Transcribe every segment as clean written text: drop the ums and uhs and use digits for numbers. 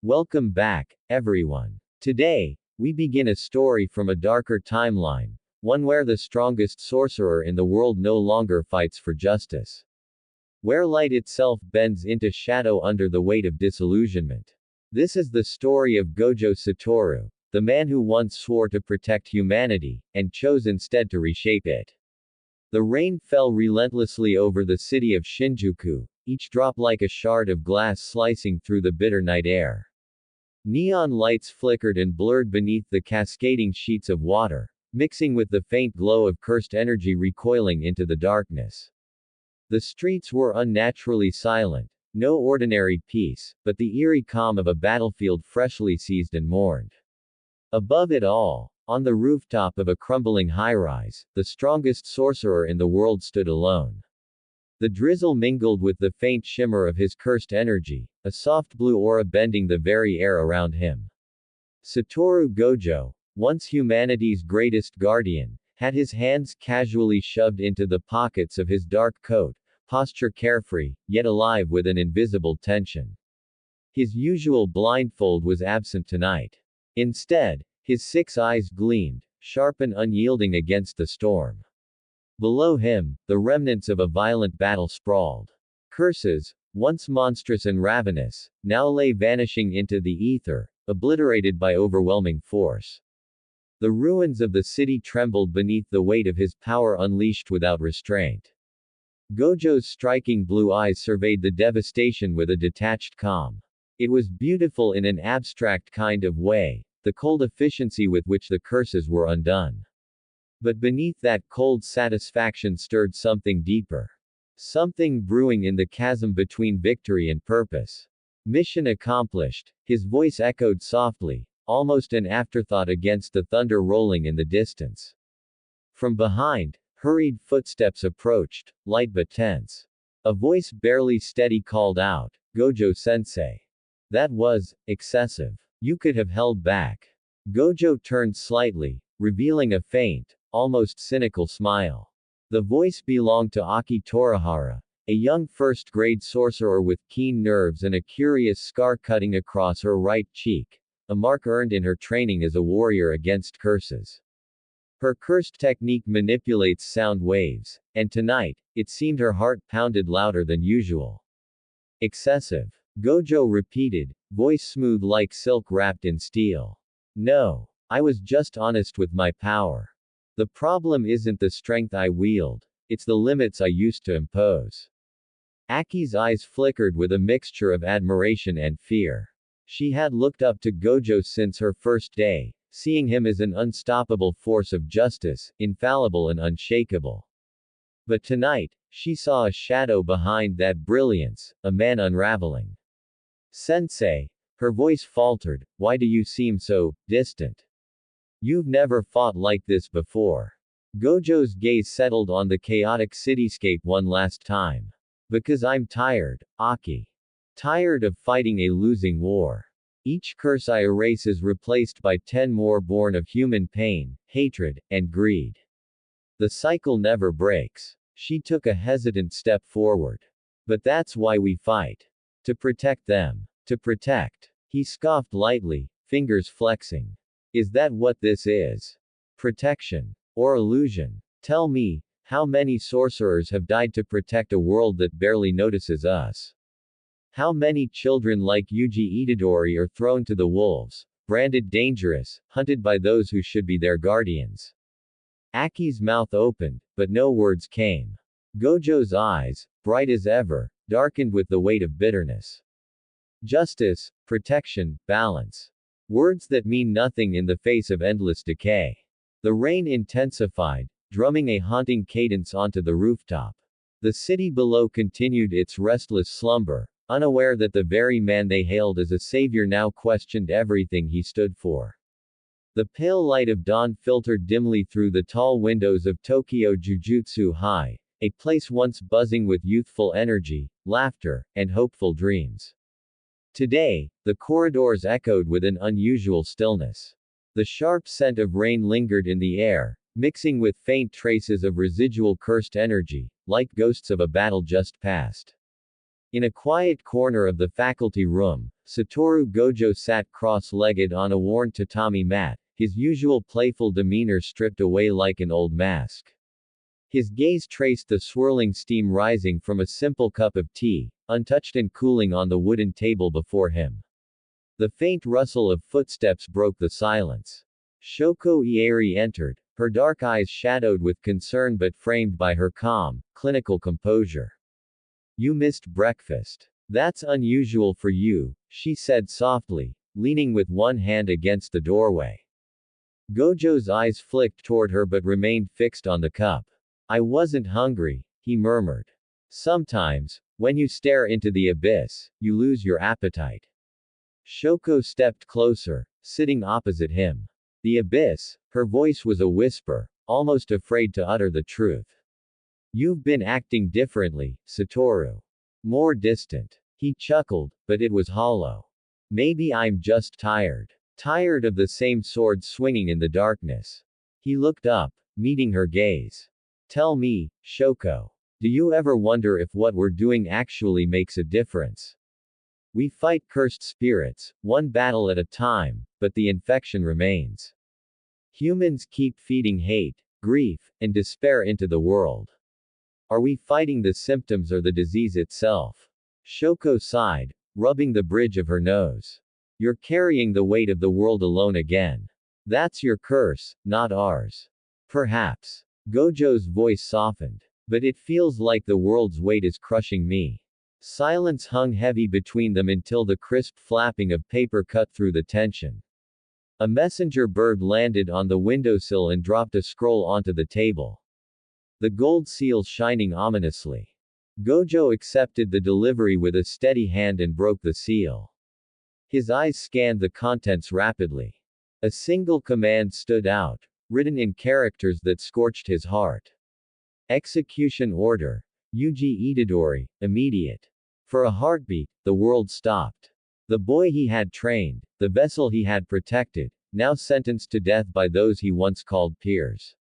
Welcome back, everyone. Today, we begin a story from a darker timeline, one where the strongest sorcerer in the world no longer fights for justice. Where light itself bends into shadow under the weight of disillusionment. This is the story of Gojo Satoru, the man who once swore to protect humanity, and chose instead to reshape it. The rain fell relentlessly over the city of Shinjuku, each drop like a shard of glass slicing through the bitter night air. Neon lights flickered and blurred beneath the cascading sheets of water, mixing with the faint glow of cursed energy recoiling into the darkness. The streets were unnaturally silent, no ordinary peace, but the eerie calm of a battlefield freshly seized and mourned. Above it all, on the rooftop of a crumbling high-rise, the strongest sorcerer in the world stood alone. The drizzle mingled with the faint shimmer of his cursed energy, a soft blue aura bending the very air around him. Satoru Gojo, once humanity's greatest guardian, had his hands casually shoved into the pockets of his dark coat, posture carefree, yet alive with an invisible tension. His usual blindfold was absent tonight. Instead, his 6 eyes gleamed, sharp and unyielding against the storm. Below him, the remnants of a violent battle sprawled. Curses, once monstrous and ravenous, now lay vanishing into the ether, obliterated by overwhelming force. The ruins of the city trembled beneath the weight of his power unleashed without restraint. Gojo's striking blue eyes surveyed the devastation with a detached calm. It was beautiful in an abstract kind of way, the cold efficiency with which the curses were undone. But beneath that cold satisfaction stirred something deeper. Something brewing in the chasm between victory and purpose. Mission accomplished, his voice echoed softly, almost an afterthought against the thunder rolling in the distance. From behind, hurried footsteps approached, light but tense. A voice barely steady called out, "Gojo-sensei." That was excessive. You could have held back. Gojo turned slightly, revealing a faint, almost cynical smile. The voice belonged to Aki Torihara, a young first-grade sorcerer with keen nerves and a curious scar cutting across her right cheek, a mark earned in her training as a warrior against curses. Her cursed technique manipulates sound waves, and tonight, it seemed her heart pounded louder than usual. Excessive. Gojo repeated, voice smooth like silk wrapped in steel. No. I was just honest with my power. The problem isn't the strength I wield, it's the limits I used to impose. Aki's eyes flickered with a mixture of admiration and fear. She had looked up to Gojo since her first day, seeing him as an unstoppable force of justice, infallible and unshakable. But tonight, she saw a shadow behind that brilliance, a man unraveling. "Sensei," her voice faltered, "why do you seem so distant? You've never fought like this before." Gojo's gaze settled on the chaotic cityscape one last time. "Because I'm tired, Aki. Tired of fighting a losing war. Each curse I erase is replaced by 10 more born of human pain, hatred, and greed. The cycle never breaks." She took a hesitant step forward. "But that's why we fight. To protect them. To protect." He scoffed lightly, fingers flexing. "Is that what this is? Protection? Or illusion? Tell me, how many sorcerers have died to protect a world that barely notices us? How many children like Yuji Itadori are thrown to the wolves, branded dangerous, hunted by those who should be their guardians?" Aki's mouth opened, but no words came. Gojo's eyes, bright as ever, darkened with the weight of bitterness. Justice, protection, balance. Words that mean nothing in the face of endless decay. The rain intensified, drumming a haunting cadence onto the rooftop. The city below continued its restless slumber, unaware that the very man they hailed as a savior now questioned everything he stood for. The pale light of dawn filtered dimly through the tall windows of Tokyo Jujutsu High, a place once buzzing with youthful energy, laughter, and hopeful dreams. Today, the corridors echoed with an unusual stillness. The sharp scent of rain lingered in the air, mixing with faint traces of residual cursed energy, like ghosts of a battle just past. In a quiet corner of the faculty room, Satoru Gojo sat cross-legged on a worn tatami mat, his usual playful demeanor stripped away like an old mask. His gaze traced the swirling steam rising from a simple cup of tea, untouched and cooling on the wooden table before him. The faint rustle of footsteps broke the silence. Shoko Ieri entered, her dark eyes shadowed with concern but framed by her calm, clinical composure. You missed breakfast. That's unusual for you, she said softly, leaning with one hand against the doorway. Gojo's eyes flicked toward her but remained fixed on the cup. I wasn't hungry, he murmured. Sometimes, when you stare into the abyss, you lose your appetite. Shoko stepped closer, sitting opposite him. The abyss, her voice was a whisper, almost afraid to utter the truth. You've been acting differently, Satoru. More distant. He chuckled, but it was hollow. Maybe I'm just tired. Tired of the same sword swinging in the darkness. He looked up, meeting her gaze. Tell me, Shoko. Do you ever wonder if what we're doing actually makes a difference? We fight cursed spirits, one battle at a time, but the infection remains. Humans keep feeding hate, grief, and despair into the world. Are we fighting the symptoms or the disease itself? Shoko sighed, rubbing the bridge of her nose. You're carrying the weight of the world alone again. That's your curse, not ours. Perhaps. Gojo's voice softened. But it feels like the world's weight is crushing me. Silence hung heavy between them until the crisp flapping of paper cut through the tension. A messenger bird landed on the windowsill and dropped a scroll onto the table. The gold seal shining ominously. Gojo accepted the delivery with a steady hand and broke the seal. His eyes scanned the contents rapidly. A single command stood out, written in characters that scorched his heart. Execution order. Yuji Itadori, immediate. For a heartbeat, the world stopped. The boy he had trained, the vessel he had protected, now sentenced to death by those he once called peers.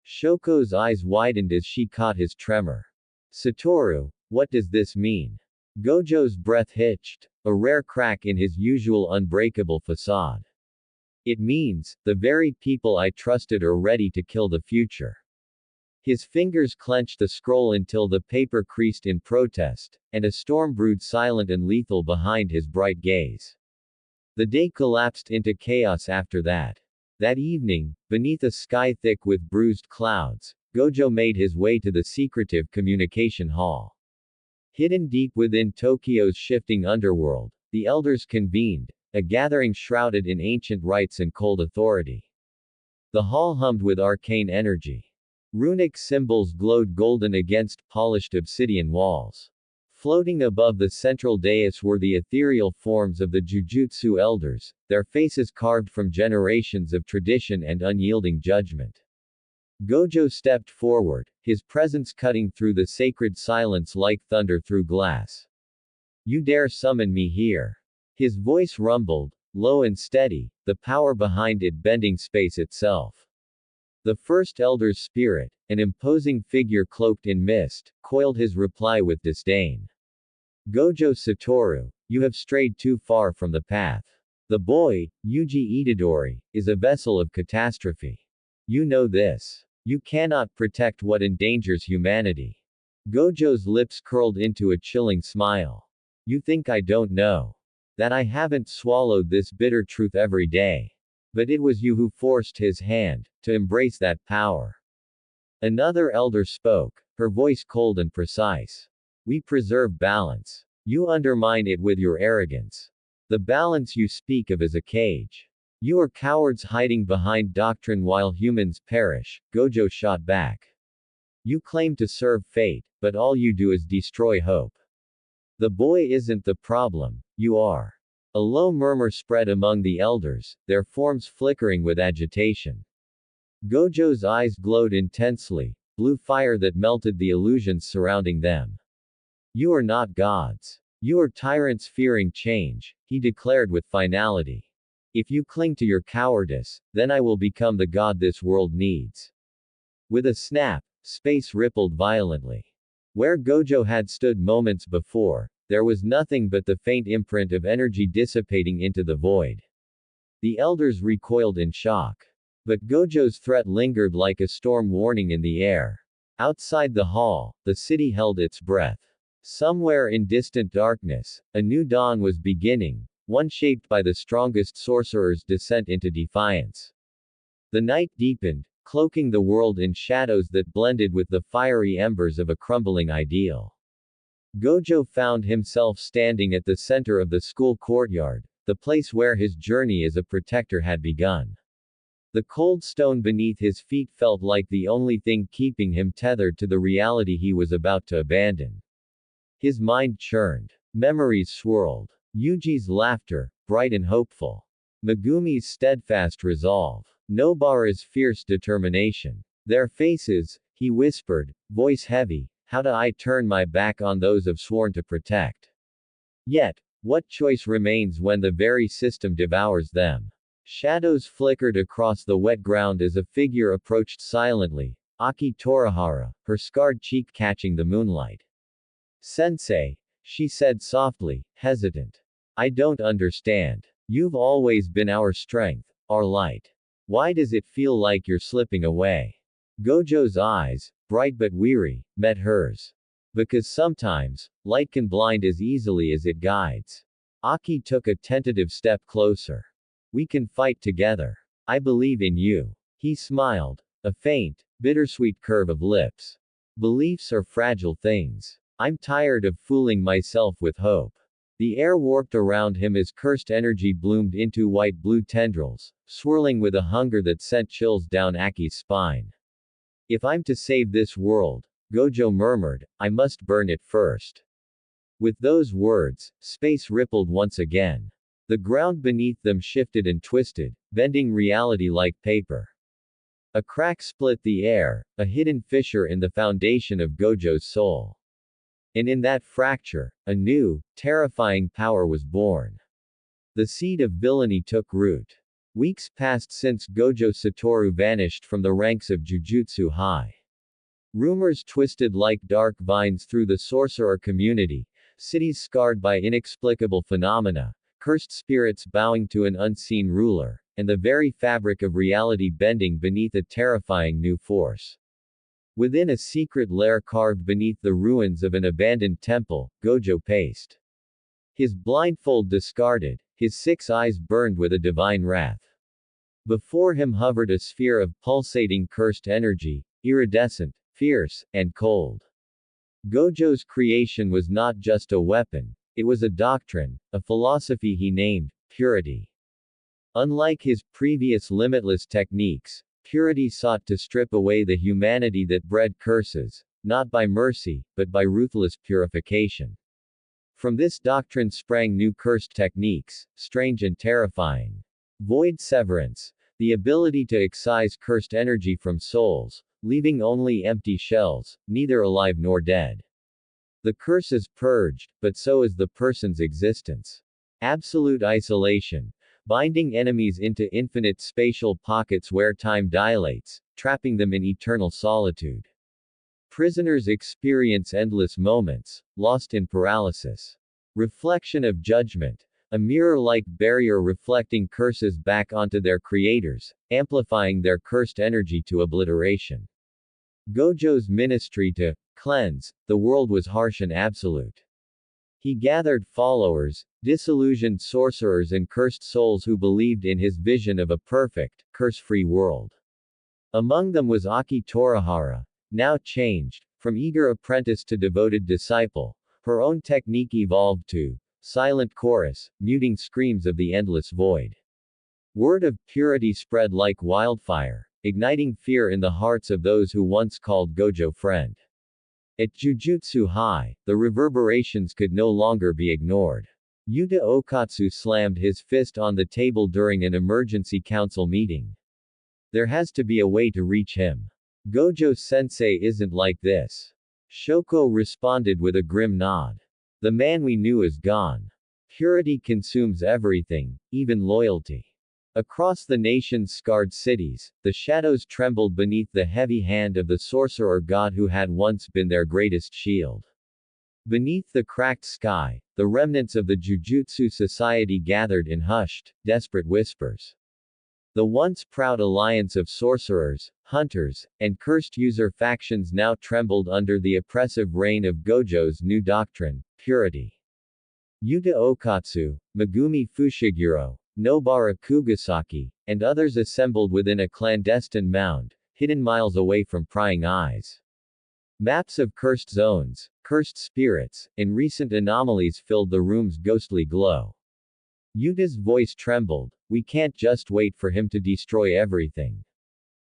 Shoko's eyes widened as she caught his tremor. Satoru, what does this mean? Gojo's breath hitched, a rare crack in his usual unbreakable facade. It means, the very people I trusted are ready to kill the future. His fingers clenched the scroll until the paper creased in protest, and a storm brewed silent and lethal behind his bright gaze. The day collapsed into chaos after that. That evening, beneath a sky thick with bruised clouds, Gojo made his way to the secretive communication hall. Hidden deep within Tokyo's shifting underworld, the elders convened, a gathering shrouded in ancient rites and cold authority. The hall hummed with arcane energy. Runic symbols glowed golden against polished obsidian walls. Floating above the central dais were the ethereal forms of the Jujutsu elders, their faces carved from generations of tradition and unyielding judgment. Gojo stepped forward, his presence cutting through the sacred silence like thunder through glass. You dare summon me here? His voice rumbled, low and steady, the power behind it bending space itself. The first elder's spirit, an imposing figure cloaked in mist, coiled his reply with disdain. Gojo Satoru, you have strayed too far from the path. The boy, Yuji Itadori, is a vessel of catastrophe. You know this. You cannot protect what endangers humanity. Gojo's lips curled into a chilling smile. You think I don't know? That I haven't swallowed this bitter truth every day. But it was you who forced his hand to embrace that power. Another elder spoke, her voice cold and precise. We preserve balance. You undermine it with your arrogance. The balance you speak of is a cage. You are cowards hiding behind doctrine while humans perish, Gojo shot back. You claim to serve fate, but all you do is destroy hope. The boy isn't the problem, you are. A low murmur spread among the elders, their forms flickering with agitation. Gojo's eyes glowed intensely, blue fire that melted the illusions surrounding them. You are not gods. You are tyrants fearing change, he declared with finality. If you cling to your cowardice, then I will become the god this world needs. With a snap, space rippled violently. Where Gojo had stood moments before, there was nothing but the faint imprint of energy dissipating into the void. The elders recoiled in shock. But Gojo's threat lingered like a storm warning in the air. Outside the hall, the city held its breath. Somewhere in distant darkness, a new dawn was beginning, one shaped by the strongest sorcerer's descent into defiance. The night deepened, cloaking the world in shadows that blended with the fiery embers of a crumbling ideal. Gojo found himself standing at the center of the school courtyard, the place where his journey as a protector had begun. The cold stone beneath his feet felt like the only thing keeping him tethered to the reality he was about to abandon. His mind churned. Memories swirled. Yuji's laughter, bright and hopeful. Megumi's steadfast resolve. Nobara's fierce determination. Their faces, he whispered, voice heavy, how do I turn my back on those I've sworn to protect? Yet, what choice remains when the very system devours them? Shadows flickered across the wet ground as a figure approached silently, Aki Torihara, her scarred cheek catching the moonlight. Sensei, she said softly, hesitant. I don't understand. You've always been our strength, our light. Why does it feel like you're slipping away? Gojo's eyes, bright but weary, met hers. Because sometimes, light can blind as easily as it guides. Aki took a tentative step closer. We can fight together. I believe in you. He smiled. A faint, bittersweet curve of lips. Beliefs are fragile things. I'm tired of fooling myself with hope. The air warped around him as cursed energy bloomed into white-blue tendrils, swirling with a hunger that sent chills down Aki's spine. If I'm to save this world, Gojo murmured, I must burn it first. With those words, space rippled once again. The ground beneath them shifted and twisted, bending reality like paper. A crack split the air, a hidden fissure in the foundation of Gojo's soul. And in that fracture, a new, terrifying power was born. The seed of villainy took root. Weeks passed since Gojo Satoru vanished from the ranks of Jujutsu High. Rumors twisted like dark vines through the sorcerer community, cities scarred by inexplicable phenomena, cursed spirits bowing to an unseen ruler, and the very fabric of reality bending beneath a terrifying new force. Within a secret lair carved beneath the ruins of an abandoned temple, Gojo paced. His blindfold discarded, his 6 eyes burned with a divine wrath. Before him hovered a sphere of pulsating cursed energy, iridescent, fierce, and cold. Gojo's creation was not just a weapon, it was a doctrine, a philosophy he named, Purity. Unlike his previous limitless techniques, Purity sought to strip away the humanity that bred curses, not by mercy, but by ruthless purification. From this doctrine sprang new cursed techniques, strange and terrifying. Void severance, the ability to excise cursed energy from souls, leaving only empty shells, neither alive nor dead. The curse is purged, but so is the person's existence. Absolute isolation, binding enemies into infinite spatial pockets where time dilates, trapping them in eternal solitude. Prisoners experience endless moments, lost in paralysis. Reflection of judgment, a mirror-like barrier reflecting curses back onto their creators, amplifying their cursed energy to obliteration. Gojo's ministry to cleanse the world was harsh and absolute. He gathered followers, disillusioned sorcerers and cursed souls who believed in his vision of a perfect, curse-free world. Among them was Aki Torihara, now changed, from eager apprentice to devoted disciple. Her own technique evolved to silent chorus, muting screams of the endless void. Word of purity spread like wildfire, igniting fear in the hearts of those who once called Gojo friend. At Jujutsu High, the reverberations could no longer be ignored. Yuta Okatsu slammed his fist on the table during an emergency council meeting. There has to be a way to reach him. Gojo-sensei isn't like this. Shoko responded with a grim nod. The man we knew is gone. Purity consumes everything, even loyalty. Across the nation's scarred cities, the shadows trembled beneath the heavy hand of the Sorcerer God who had once been their greatest shield. Beneath the cracked sky, the remnants of the Jujutsu society gathered in hushed, desperate whispers. The once proud alliance of sorcerers, hunters, and cursed user factions now trembled under the oppressive reign of Gojo's new doctrine, purity. Yuta Okatsu, Megumi Fushiguro, Nobara Kugasaki, and others assembled within a clandestine mound, hidden miles away from prying eyes. Maps of cursed zones, cursed spirits, and recent anomalies filled the room's ghostly glow. Yuta's voice trembled. We can't just wait for him to destroy everything.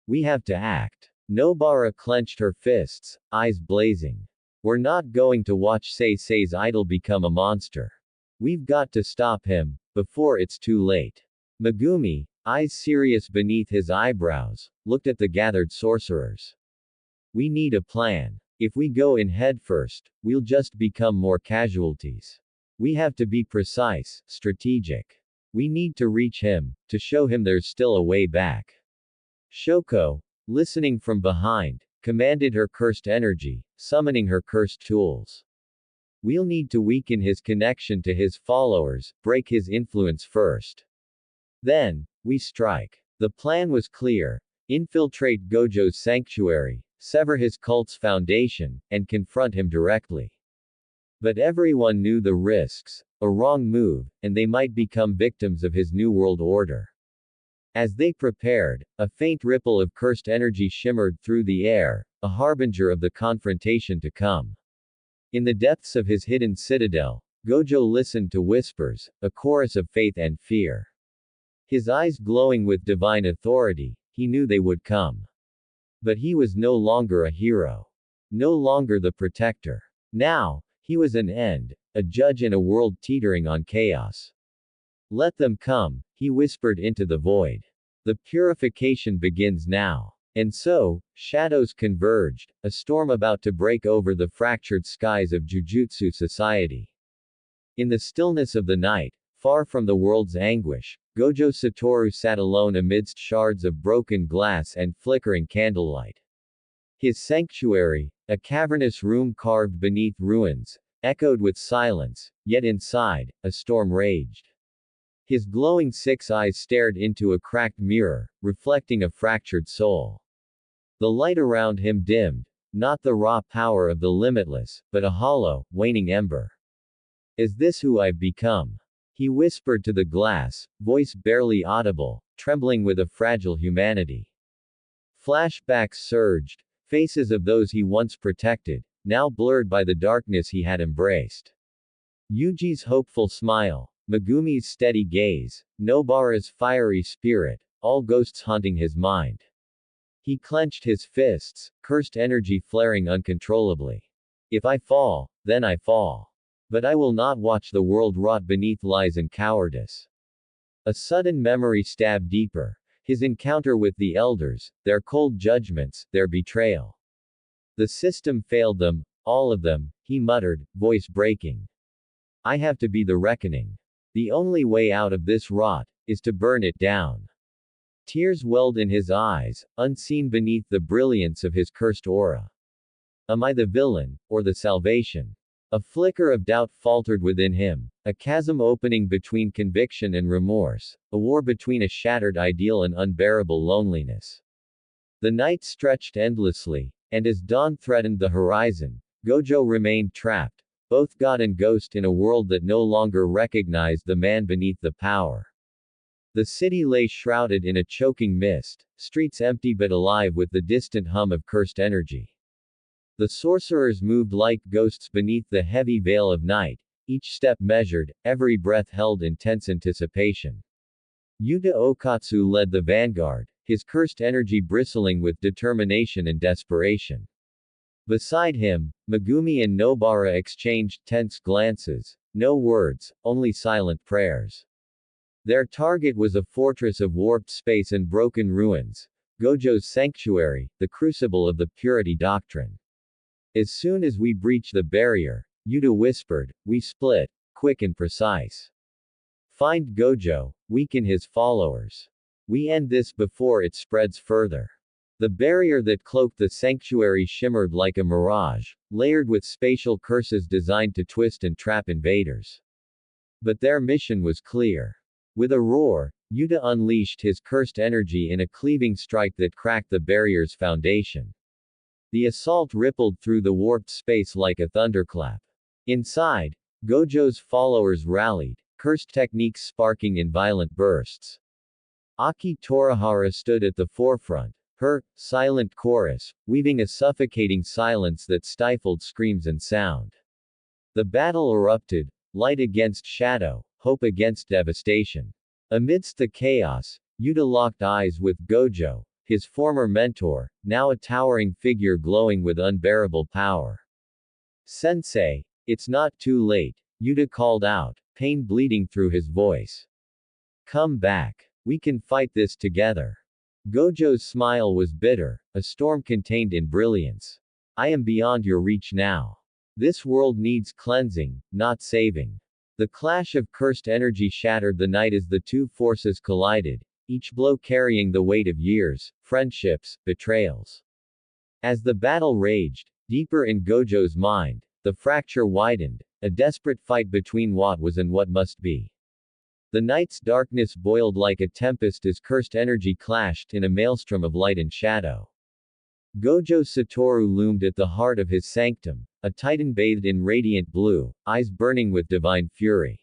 We have to act. Nobara clenched her fists, eyes blazing. We're not going to watch Sei's idol become a monster. We've got to stop him, before it's too late. Megumi, eyes serious beneath his eyebrows, looked at the gathered sorcerers. We need a plan. If we go in headfirst, we'll just become more casualties. We have to be precise, strategic. We need to reach him, to show him there's still a way back. Shoko, listening from behind, commanded her cursed energy, summoning her cursed tools. We'll need to weaken his connection to his followers, break his influence first. Then, we strike. The plan was clear. Infiltrate Gojo's sanctuary, sever his cult's foundation, and confront him directly. But everyone knew the risks. A wrong move, and they might become victims of his new world order. As they prepared, a faint ripple of cursed energy shimmered through the air, a harbinger of the confrontation to come. In the depths of his hidden citadel, Gojo listened to whispers, a chorus of faith and fear. His eyes glowing with divine authority, he knew they would come. But he was no longer a hero. No longer the protector. Now, he was an end, a judge in a world teetering on chaos. Let them come, he whispered into the void. The purification begins now. And so, shadows converged, a storm about to break over the fractured skies of Jujutsu society. In the stillness of the night, far from the world's anguish, Gojo Satoru sat alone amidst shards of broken glass and flickering candlelight. His sanctuary, a cavernous room carved beneath ruins, echoed with silence, yet inside, a storm raged. His glowing six eyes stared into a cracked mirror, reflecting a fractured soul. The light around him dimmed, not the raw power of the limitless, but a hollow, waning ember. Is this who I've become? He whispered to the glass, voice barely audible, trembling with a fragile humanity. Flashbacks surged, faces of those he once protected, now blurred by the darkness he had embraced. Yuji's hopeful smile, Megumi's steady gaze, Nobara's fiery spirit, all ghosts haunting his mind. He clenched his fists, cursed energy flaring uncontrollably. If I fall, then I fall. But I will not watch the world rot beneath lies and cowardice. A sudden memory stabbed deeper. His encounter with the elders, their cold judgments, their betrayal. The system failed them, all of them, he muttered, voice breaking. I have to be the reckoning. The only way out of this rot is to burn it down. Tears welled in his eyes, unseen beneath the brilliance of his cursed aura. Am I the villain, or the salvation? A flicker of doubt faltered within him, a chasm opening between conviction and remorse, a war between a shattered ideal and unbearable loneliness. The night stretched endlessly, and as dawn threatened the horizon, Gojo remained trapped, both god and ghost in a world that no longer recognized the man beneath the power. The city lay shrouded in a choking mist, streets empty but alive with the distant hum of cursed energy. The sorcerers moved like ghosts beneath the heavy veil of night, each step measured, every breath held in tense anticipation. Yuta Okatsu led the vanguard, his cursed energy bristling with determination and desperation. Beside him, Megumi and Nobara exchanged tense glances, no words, only silent prayers. Their target was a fortress of warped space and broken ruins, Gojo's sanctuary, the crucible of the Purity Doctrine. As soon as we breach the barrier, Yuta whispered, we split, quick and precise. Find Gojo, weaken his followers. We end this before it spreads further. The barrier that cloaked the sanctuary shimmered like a mirage, layered with spatial curses designed to twist and trap invaders. But their mission was clear. With a roar, Yuta unleashed his cursed energy in a cleaving strike that cracked the barrier's foundation. The assault rippled through the warped space like a thunderclap. Inside, Gojo's followers rallied, cursed techniques sparking in violent bursts. Aki Torihara stood at the forefront, her silent chorus, weaving a suffocating silence that stifled screams and sound. The battle erupted, light against shadow, hope against devastation. Amidst the chaos, Yuta locked eyes with Gojo, his former mentor, now a towering figure glowing with unbearable power. Sensei, it's not too late, Yuta called out, pain bleeding through his voice. Come back. We can fight this together. Gojo's smile was bitter, a storm contained in brilliance. I am beyond your reach now. This world needs cleansing, not saving. The clash of cursed energy shattered the night as the two forces collided, each blow carrying the weight of years, friendships, betrayals. As the battle raged, deeper in Gojo's mind, the fracture widened, a desperate fight between what was and what must be. The night's darkness boiled like a tempest as cursed energy clashed in a maelstrom of light and shadow. Gojo Satoru loomed at the heart of his sanctum, a titan bathed in radiant blue, eyes burning with divine fury.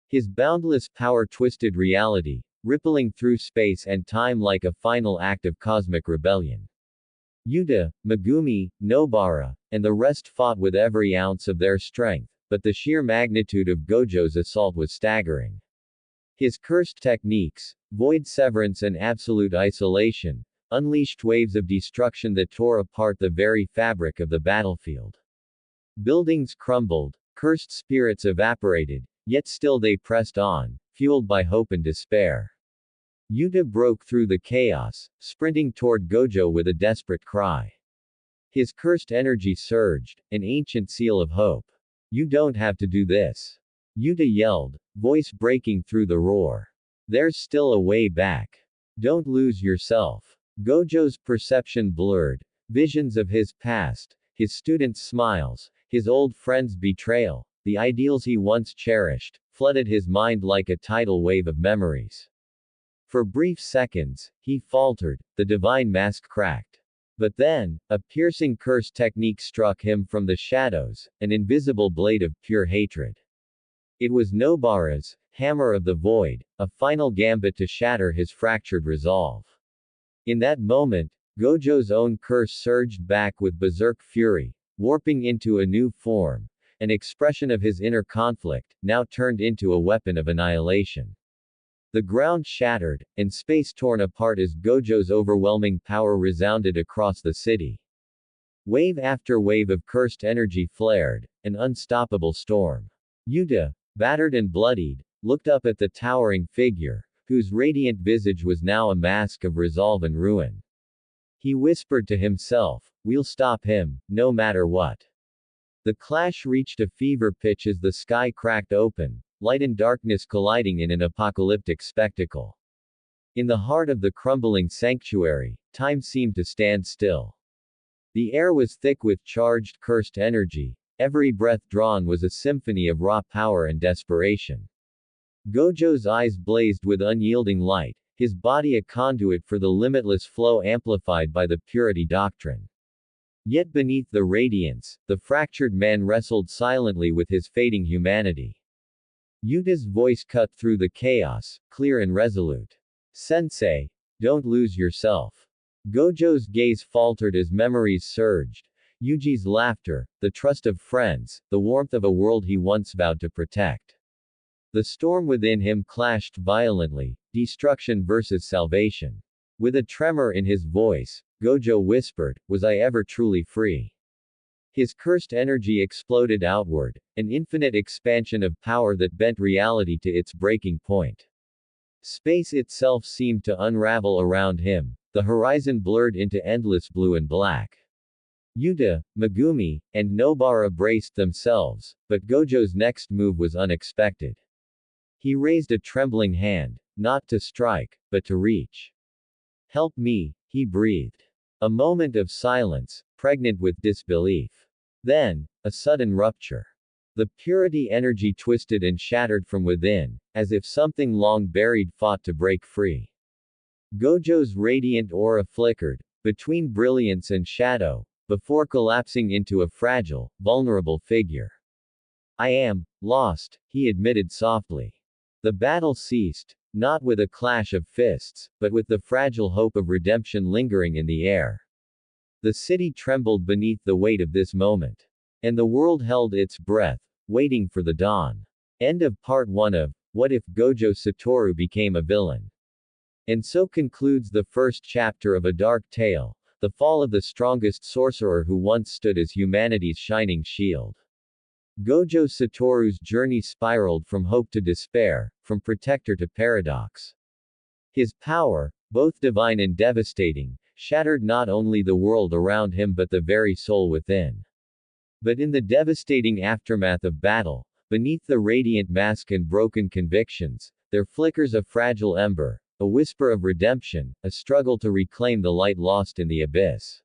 His boundless power twisted reality, rippling through space and time like a final act of cosmic rebellion. Yuta, Megumi, Nobara, and the rest fought with every ounce of their strength, but the sheer magnitude of Gojo's assault was staggering. His cursed techniques, void severance and absolute isolation, unleashed waves of destruction that tore apart the very fabric of the battlefield. Buildings crumbled, cursed spirits evaporated, yet still they pressed on, fueled by hope and despair. Yuta broke through the chaos, sprinting toward Gojo with a desperate cry. His cursed energy surged, an ancient seal of hope. You don't have to do this. Yuta yelled, voice breaking through the roar. There's still a way back. Don't lose yourself. Gojo's perception blurred, visions of his past, his students' smiles, his old friends' betrayal, the ideals he once cherished, flooded his mind like a tidal wave of memories. For brief seconds, he faltered, the divine mask cracked. But then, a piercing curse technique struck him from the shadows, an invisible blade of pure hatred. It was Nobara's hammer of the void, a final gambit to shatter his fractured resolve. In that moment, Gojo's own curse surged back with berserk fury, warping into a new form, an expression of his inner conflict, now turned into a weapon of annihilation. The ground shattered, and space torn apart as Gojo's overwhelming power resounded across the city. Wave after wave of cursed energy flared, an unstoppable storm. Yuta, battered and bloodied, looked up at the towering figure, whose radiant visage was now a mask of resolve and ruin. He whispered to himself, we'll stop him, no matter what. The clash reached a fever pitch as the sky cracked open, light and darkness colliding in an apocalyptic spectacle. In the heart of the crumbling sanctuary, time seemed to stand still. The air was thick with charged cursed energy, every breath drawn was a symphony of raw power and desperation. Gojo's eyes blazed with unyielding light, his body a conduit for the limitless flow amplified by the Purity Doctrine. Yet beneath the radiance, the fractured man wrestled silently with his fading humanity. Yuta's voice cut through the chaos, clear and resolute. Sensei, don't lose yourself. Gojo's gaze faltered as memories surged. Yuji's laughter, the trust of friends, the warmth of a world he once vowed to protect. The storm within him clashed violently, destruction versus salvation. With a tremor in his voice, Gojo whispered, was I ever truly free? His cursed energy exploded outward, an infinite expansion of power that bent reality to its breaking point. Space itself seemed to unravel around him, the horizon blurred into endless blue and black. Yuta, Megumi, and Nobara braced themselves, but Gojo's next move was unexpected. He raised a trembling hand, not to strike, but to reach. Help me, he breathed. A moment of silence, pregnant with disbelief. Then, a sudden rupture. The purity energy twisted and shattered from within, as if something long buried fought to break free. Gojo's radiant aura flickered, between brilliance and shadow, before collapsing into a fragile, vulnerable figure. I am lost, he admitted softly. The battle ceased, not with a clash of fists, but with the fragile hope of redemption lingering in the air. The city trembled beneath the weight of this moment. And the world held its breath, waiting for the dawn. End of part 1 of What If Gojo Satoru Became a Villain? And so concludes the first chapter of A Dark Tale, the fall of the strongest sorcerer who once stood as humanity's shining shield. Gojo Satoru's journey spiraled from hope to despair, from protector to paradox. His power, both divine and devastating, shattered not only the world around him but the very soul within. But in the devastating aftermath of battle, beneath the radiant mask and broken convictions, there flickers a fragile ember, a whisper of redemption, a struggle to reclaim the light lost in the abyss.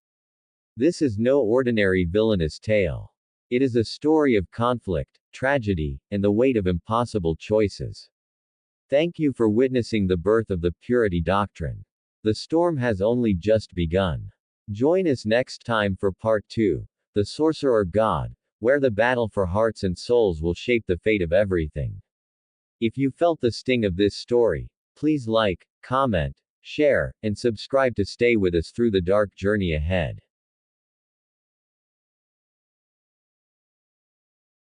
This is no ordinary villainous tale. It is a story of conflict, tragedy, and the weight of impossible choices. Thank you for witnessing the birth of the Purity Doctrine. The storm has only just begun. Join us next time for Part 2, The Sorcerer God, where the battle for hearts and souls will shape the fate of everything. If you felt the sting of this story, please like, comment, share, and subscribe to stay with us through the dark journey ahead.